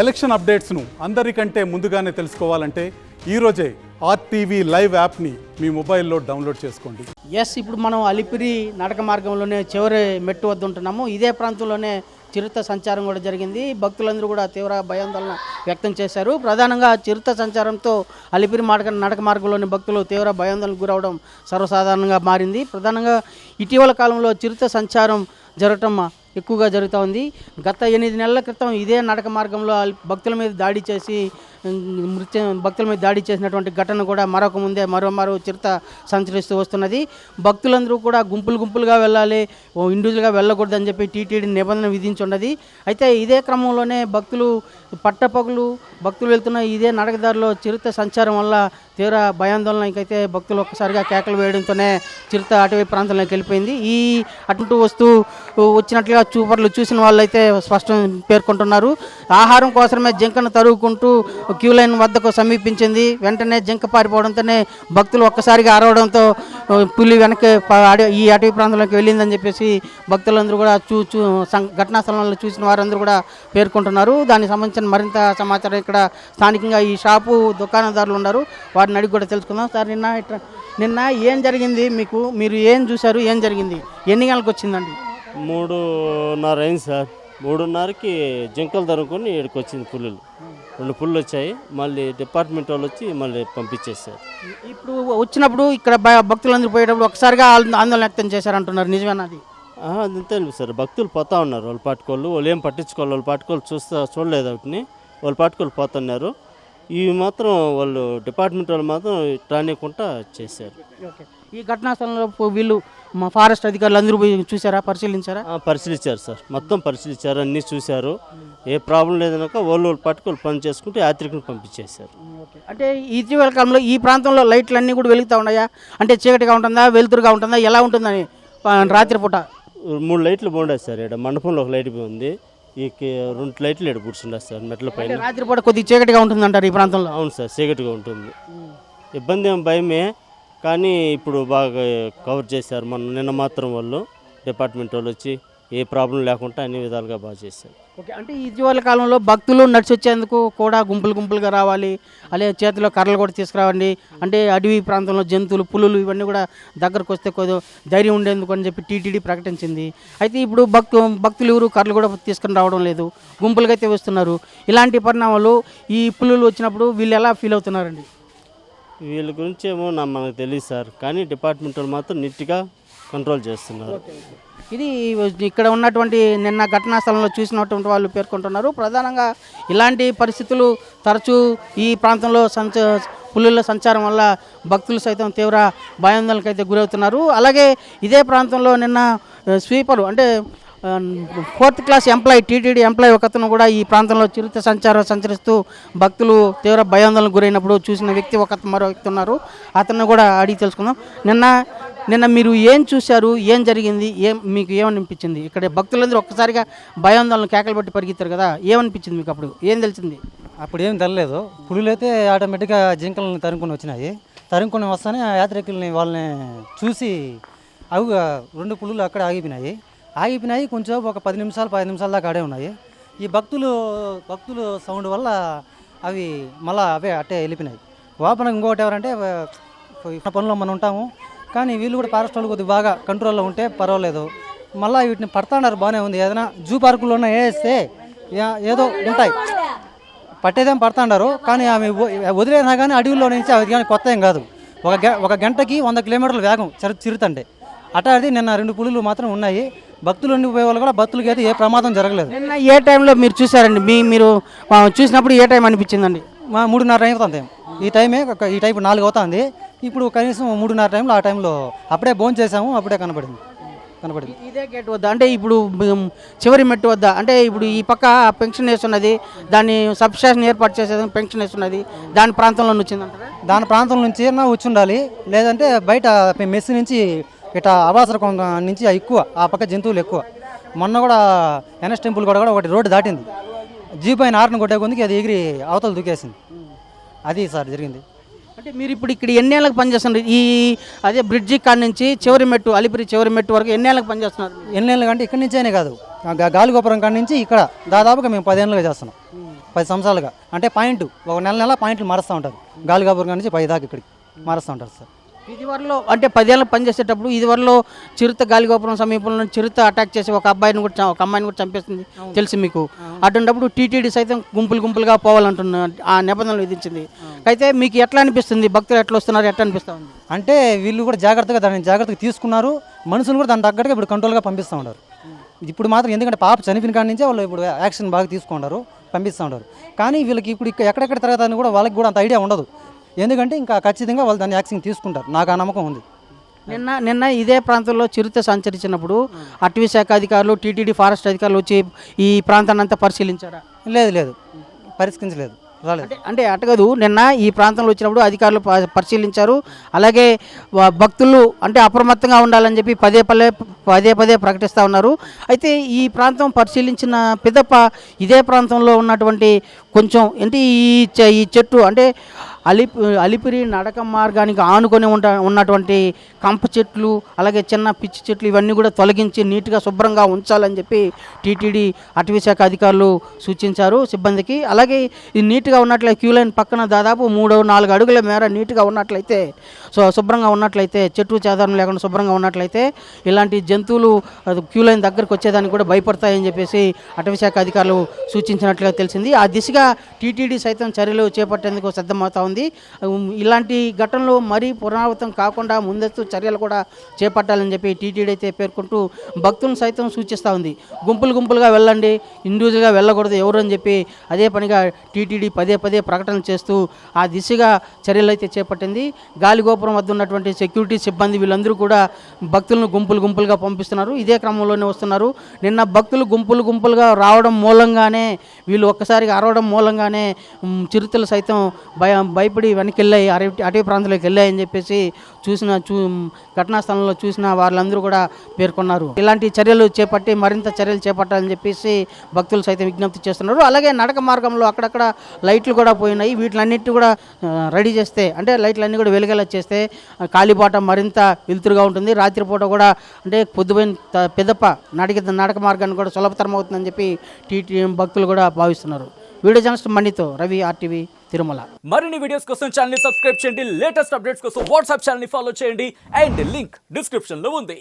Election అప్డేట్స్ను అందరికంటే ముందుగానే తెలుసుకోవాలంటే ఈరోజే ఆర్టీవీ లైవ్ యాప్ని మీ మొబైల్లో డౌన్లోడ్ చేసుకోండి. ఇప్పుడు మనం అలిపిరి నడక మార్గంలోనే చివరి మెట్టు వద్ద ఉంటున్నాము. ఇదే ప్రాంతంలోనే చిరుత సంచారం కూడా జరిగింది. భక్తులందరూ కూడా తీవ్ర భయాందోళన వ్యక్తం చేశారు. ప్రధానంగా చిరుత సంచారంతో అలిపిరి నడక మార్గంలోని భక్తులు తీవ్ర భయాందోళనకు గురవడం సర్వసాధారణంగా మారింది. ప్రధానంగా ఇటీవల కాలంలో చిరుత సంచారం జరగటం ఎక్కువగా జరుగుతూ ఉంది. గత 8 నెలల క్రితం ఇదే నడక మార్గంలో భక్తుల మీద దాడి చేసినటువంటి ఘటన కూడా మరో చిరుత సంచరిస్తూ వస్తున్నది. భక్తులందరూ కూడా గుంపులుగా వెళ్ళాలి, ఇండివిజువల్గా వెళ్ళకూడదని చెప్పి టీటీడీ నిబంధన విధించున్నది. అయితే ఇదే క్రమంలోనే భక్తులు వెళ్తున్న ఇదే నడకదారిలో చిరుత సంచారం వల్ల తీవ్ర భయాందోళనకైతే భక్తులు ఒక్కసారిగా కేకలు వేయడంతోనే చిరుత అటవీ ప్రాంతంలోకి వెళ్ళిపోయింది. ఈ అటు వస్తూ వచ్చినట్లుగా చూసిన వాళ్ళైతే స్పష్టం పేర్కొంటున్నారు. ఆహారం కోసమే జింకను తరుగుకుంటూ క్యూ లైన్ వద్దకు సమీపించింది. వెంటనే జింక పారిపోవడంతోనే భక్తులు ఒక్కసారిగా అరవడంతో పులి వెనక్కి ఈ అటవీ ప్రాంతంలోకి వెళ్ళిందని చెప్పేసి భక్తులందరూ కూడా ఘటనా స్థలంలో చూసిన వారందరూ కూడా పేర్కొంటున్నారు. దానికి సంబంధించిన మరింత సమాచారం ఇక్కడ స్థానికంగా ఈ షాపు దుకాణదారులు ఉన్నారు, వారిని అడిగి కూడా తెలుసుకుందాం. సార్, నిన్న ఏం జరిగింది? మీరు ఏం చూశారు? ఏం జరిగింది? ఎన్ని గంటలకు వచ్చిందండి? 3:30 అయింది సార్. 3:30కి జింకలు తరుముకొని ఇక్కడికి వచ్చింది పులులు. 2 పులులు వచ్చాయి. మళ్ళీ డిపార్ట్మెంట్ వాళ్ళు వచ్చి మళ్ళీ పంపించేశారు. ఇప్పుడు వచ్చినప్పుడు ఇక్కడ భక్తులందరూ పోయేటప్పుడు ఒకసారిగా ఆందోళన వ్యక్తం చేశారంటున్నారు, నిజమేనా అది? అంతే సార్. భక్తులు పోతా ఉన్నారు. వాళ్ళు ఏం పట్టించుకోవాలి, వాళ్ళు పాటుకోళ్ళు చూడలేదు వాటిని. వాళ్ళు పాటుకోళ్ళు పోతున్నారు. ఇవి మాత్రం వాళ్ళు డిపార్ట్మెంట్ వాళ్ళు మాత్రం రానియకుండా చేశారు. ఈ ఘటనా స్థలంలో వీళ్ళు మా ఫారెస్ట్ అధికారులు అందరూ పోయి చూసారా, పరిశీలించారా? పరిశీలించారు సార్, మొత్తం పరిశీలించారు, అన్నీ చూశారు. ఏ ప్రాబ్లం లేదనక వాళ్ళు పట్టుకొని పని చేసుకుంటే యాత్రికుని పంపించేశారు. అంటే ఇటీవల కాలంలో ఈ ప్రాంతంలో లైట్లు అన్నీ కూడా వెలుగుతూ ఉన్నాయా? అంటే చీకటిగా ఉంటుందా, వెలుతురుగా ఉంటుందా, ఎలా ఉంటుందని రాత్రిపూట? 3 లైట్లు బాగుండదు సార్. ఇక్కడ మండపంలో 1 లైట్ ఉంది, ఈ 2 లైట్లు ఇక్కడ కూర్చుండదు సార్ మెట్ల పైన. రాత్రిపూట కొద్దిగా చీకటిగా ఉంటుంది అంటారు ఈ ప్రాంతంలో? అవును సార్, చీకటిగా ఉంటుంది. ఇబ్బంది ఏం భయమే, కానీ ఇప్పుడు బాగా కవర్ చేశారు. నిన్న మాత్రం వాళ్ళు డిపార్ట్మెంట్ వాళ్ళు వచ్చి ఏ ప్రాబ్లం లేకుండా అన్ని విధాలుగా బాగా చేశారు. ఓకే. అంటే ఇటీవల కాలంలో భక్తులు నడిచి వచ్చేందుకు కూడా గుంపులుగా రావాలి, అలాగే చేతిలో కర్రలు కూడా తీసుకురావండి, అంటే అడవి ప్రాంతంలో జంతువులు, పులులు ఇవన్నీ కూడా దగ్గరకు వస్తే కొద్దిగా ధైర్యం ఉండేందుకు అని చెప్పి టీటీడీ ప్రకటించింది. అయితే ఇప్పుడు భక్తులు ఎవరు కర్రలు కూడా తీసుకుని రావడం లేదు, గుంపులుగా అయితే వస్తున్నారు. ఇలాంటి పరిణామాలు ఈ పులులు వచ్చినప్పుడు వీళ్ళు ఎలా ఫీల్ అవుతున్నారండి? వీళ్ళ గురించి ఏమో మనకు తెలియదు సార్, కానీ డిపార్ట్మెంట్ వాళ్ళు మాత్రం నీట్గా కంట్రోల్ చేస్తున్నారు. ఇది ఇక్కడ ఉన్నటువంటి నిన్న ఘటనా స్థలంలో చూసినటువంటి వాళ్ళు పేర్కొంటున్నారు. ప్రధానంగా ఇలాంటి పరిస్థితులు తరచూ ఈ ప్రాంతంలో పులుల సంచారం వల్ల భక్తులు సైతం తీవ్ర భయాందోళనకు అయితే గురవుతున్నారు. అలాగే ఇదే ప్రాంతంలో నిన్న స్వీపరు, అంటే 4th class employee, TTD employee ఒకతను కూడా ఈ ప్రాంతంలో చిరుత సంచరిస్తూ భక్తులు తీవ్ర భయాందోళనకు గురైనప్పుడు చూసిన వ్యక్తి మరో వ్యక్తి ఉన్నారు, అతన్ని కూడా అడిగి తెలుసుకుందాం. నిన్న మీరు ఏం చూశారు? ఏం జరిగింది? మీకు ఏమనిపించింది? ఇక్కడ భక్తులందరూ ఒక్కసారిగా భయాందోళన కేకలు బట్టి పరిగెత్తారు కదా, ఏమనిపించింది మీకు? అప్పుడు ఏం తెలిసింది? అప్పుడు ఏం తెలియలేదు. పులులు అయితే ఆటోమేటిక్గా జింకలను తరుముకొని వచ్చినాయి. తరుముకొని వస్తానే యాత్రికుల్ని వాళ్ళని చూసి అవి 2 పులులు అక్కడ ఆగిపోయినాయి. కొంచెం ఒక 10 నిమిషాల దాకా ఆడే ఉన్నాయి. ఈ భక్తులు సౌండ్ వల్ల అవి మళ్ళీ అట్టే వెళ్ళిపోయినాయి. ఓపెన్ ఇంకోటి ఎవరంటే పనుల్లో మనం ఉంటాము, కానీ వీళ్ళు కూడా ఫారెస్ట్ వాళ్ళు కొద్దిగా బాగా కంట్రోల్లో ఉంటే పర్వాలేదు. మళ్ళీ వీటిని పడతాడారు, బాగానే ఉంది. ఏదైనా జూ పార్కుల్లో వేస్తే ఏదో ఉంటాయి, పట్టేదేం పడతాడారు, కానీ ఆమె వదిలేనా కానీ అడవుల్లో నుంచి అది కానీ కొత్త ఏం కాదు. ఒక గంటకి 100 కిలోమీటర్ల వేగం చిరుతంటే అటాది. నిన్న 2 పులులు మాత్రం ఉన్నాయి. భక్తులు ఉండిపోయే వాళ్ళు కూడా భక్తులకి అయితే ఏ ప్రమాదం జరగలేదు. నిన్న ఏ టైంలో మీరు చూసారండి? మీరు చూసినప్పుడు ఏ టైం అనిపించిందండి? 3:30 అవుతుంది. ఈ టైం 4 అవుతుంది. ఇప్పుడు కనీసం 3:30 టైంలో, ఆ టైంలో అప్పుడే భోజనం చేసాము, అప్పుడే కనపడింది. ఇదే గేట్ వద్ద, అంటే ఇప్పుడు చివరి మెట్టు వద్ద, అంటే ఇప్పుడు ఈ పక్క పెన్షన్ వేస్తున్నది, దాన్ని సబ్స్టేషన్ ఏర్పాటు చేసేది పెన్షన్ వేస్తున్నది, దాని ప్రాంతంలో వచ్చిందంటారా? దాని ప్రాంతం నుంచి వచ్చి ఉండాలి, లేదంటే బయట మెస్ నుంచి ఇట్లా అవాసర నుంచి ఎక్కువ, ఆ పక్క జంతువులు ఎక్కువ. మొన్న కూడా ఎన్ఎస్ టెంపుల్ కూడా ఒకటి రోడ్డు దాటింది, జీప్ అయిన హార్న్ కొట్టే కొందుకి అది ఎగిరి అవతల దూకేసింది. అది సార్ జరిగింది. అంటే మీరు ఇప్పుడు ఇక్కడ ఎన్నేళ్ళకి పనిచేస్తున్నారు? అదే బ్రిడ్జి కాడ నుంచి అలిపిరి చివరి మెట్టు వరకు ఎన్నేళ్ళకి పనిచేస్తున్నారు? ఎన్నేళ్ళకి అంటే ఇక్కడి నుంచేనే కాదు, గాలిగోపురం కాడ నుంచి ఇక్కడ దాదాపుగా మేము 10 ఏళ్ళుగా చేస్తున్నాం. 10 సంవత్సరాలుగా. అంటే పాయింట్ ఒక నెల పాయింట్లు మారుస్తూ ఉంటారు. గాలిగోపురం నుంచి పైదాకా ఇక్కడికి మారుస్తూ ఉంటారు సార్. ఇదివరలో అంటే 10 ఏళ్ళు పనిచేసేటప్పుడు ఇదివరలో చిరుత గాలిగోపురం సమీపంలో చిరుత అటాక్ చేసి ఒక అబ్బాయిని కూడా ఒక అమ్మాయిని కూడా చంపేస్తుంది తెలుసు మీకు. అటువంటిప్పుడు టీటీడీ సైతం గుంపులుగా పోవాలంటున్న ఆ నిబంధనలు విధించింది. అయితే మీకు ఎట్లా అనిపిస్తుంది, భక్తులు ఎట్లా వస్తున్నారు, ఎట్లా అనిపిస్తూ ఉంది? అంటే వీళ్ళు కూడా దాన్ని జాగ్రత్తగా తీసుకున్నారు. మనుషులు కూడా దాని తగ్గట్టుగా ఇప్పుడు కంట్రోల్గా పంపిస్తూ ఉన్నారు. ఇప్పుడు మాత్రం ఎందుకంటే పాప చనిపోయిన కాడి నుంచే వాళ్ళు ఇప్పుడు యాక్షన్ బాగా తీసుకుంటారు, పంపిస్తూ ఉంటారు. కానీ వీళ్ళకి ఇప్పుడు ఎక్కడెక్కడ తిరగతారని కూడా వాళ్ళకి కూడా అంత ఐడియా ఉండదు. ఎందుకంటే ఇంకా ఖచ్చితంగా వాళ్ళు దాన్ని యాక్షన్ తీసుకుంటారు, నాకు ఆ నమ్మకం ఉంది. నిన్న ఇదే ప్రాంతంలో చిరుత సంచరించినప్పుడు అటవీ శాఖ అధికారులు, టీటీడీ ఫారెస్ట్ అధికారులు వచ్చి ఈ ప్రాంతాన్ని అంతా పరిశీలించారా? లేదు పరిష్కరించలేదు, రాలేదు. అంటే అటగదు, నిన్న ఈ ప్రాంతంలో వచ్చినప్పుడు అధికారులు పరిశీలించారు. అలాగే భక్తులు అంటే అప్రమత్తంగా ఉండాలని చెప్పి పదే ప్రకటిస్తూ ఉన్నారు. అయితే ఈ ప్రాంతం పరిశీలించిన పిదప ఇదే ప్రాంతంలో ఉన్నటువంటి కొంచెం అంటే ఈ చెట్టు అంటే అలిపిరి నడక మార్గానికి ఆనుకొని ఉన్నటువంటి కంప చెట్లు, అలాగే చిన్న పిచ్చి చెట్లు ఇవన్నీ కూడా తొలగించి నీట్గా శుభ్రంగా ఉంచాలని చెప్పి టీటీడీ అటవీ శాఖ అధికారులు సూచించారు సిబ్బందికి. అలాగే ఇది నీట్గా ఉన్నట్లయితే క్యూ లైన్ పక్కన దాదాపు 3-4 అడుగుల మేర నీట్గా ఉన్నట్లయితే, శుభ్రంగా ఉన్నట్లయితే, చెట్టు చేదారం లేకుండా శుభ్రంగా ఉన్నట్లయితే ఇలాంటి జంతువులు క్యూ లైన్ దగ్గరకు వచ్చేదానికి కూడా భయపడతాయని చెప్పేసి అటవీ శాఖ అధికారులు సూచించినట్లుగా తెలిసింది. ఆ దిశగా టీటీడీ సైతం చర్యలు చేపట్టేందుకు సిద్ధమవుతా ఉంది. ఇలాంటి ఘటనలు మరీ పునరావృతం కాకుండా ముందస్తు చర్యలు కూడా చేపట్టాలని చెప్పి టీటీడీ అయితే పేర్కొంటూ భక్తులను సైతం సూచిస్తూ ఉంది. గుంపులుగా వెళ్ళండి, ఇండివిజువల్గా వెళ్ళకూడదు ఎవరు అని చెప్పి అదే పనిగా టీటీడీ పదే ప్రకటనలు చేస్తూ ఆ దిశగా చర్యలు అయితే చేపట్టింది. గాలిగోపురం వద్ద ఉన్నటువంటి సెక్యూరిటీ సిబ్బంది వీళ్ళందరూ కూడా భక్తులను గుంపులుగా పంపిస్తున్నారు. ఇదే క్రమంలోనే వస్తున్నారు. నిన్న భక్తులు గుంపులుగా రావడం మూలంగానే, వీళ్ళు ఒక్కసారిగా అరవడం మూలంగానే చిరుతలు సైతం భయపడి వెనక్కి వెళ్ళాయి, అటవీ ప్రాంతంలోకి వెళ్ళాయని చెప్పేసి ఘటనా స్థలంలో చూసిన వాళ్ళందరూ కూడా పేర్కొన్నారు. ఇలాంటి చర్యలు చేపట్టి మరింత చర్యలు చేపట్టాలని చెప్పేసి భక్తులు సైతం విజ్ఞప్తి చేస్తున్నారు. అలాగే నడక మార్గంలో అక్కడక్కడ లైట్లు కూడా పోయినాయి. వీటిలన్నిటి కూడా రెడీ చేస్తే, అంటే లైట్లన్నీ కూడా వెలిగేలా చేస్తే కాలిబాట మరింత వెలుతురుగా ఉంటుంది. రాత్రిపూట కూడా అంటే పొద్దుపోయిన పెదప నడక మార్గాన్ని కూడా సులభతరం అవుతుందని చెప్పి టీటీ భక్తులు కూడా భావిస్తున్నారు. వీడియో జర్నలిస్ట్ మణితో రవి, RTV తిరుమల. మరిన్ని వీడియోస్ కోసం ఛానల్ ని సబ్స్క్రైబ్ చేయండి. లేటెస్ట్ అప్డేట్స్ కోసం వాట్సాప్ ఛానల్ ని ఫాలో చేయండి. అండ్ లింక్ డిస్క్రిప్షన్ లో ఉంది.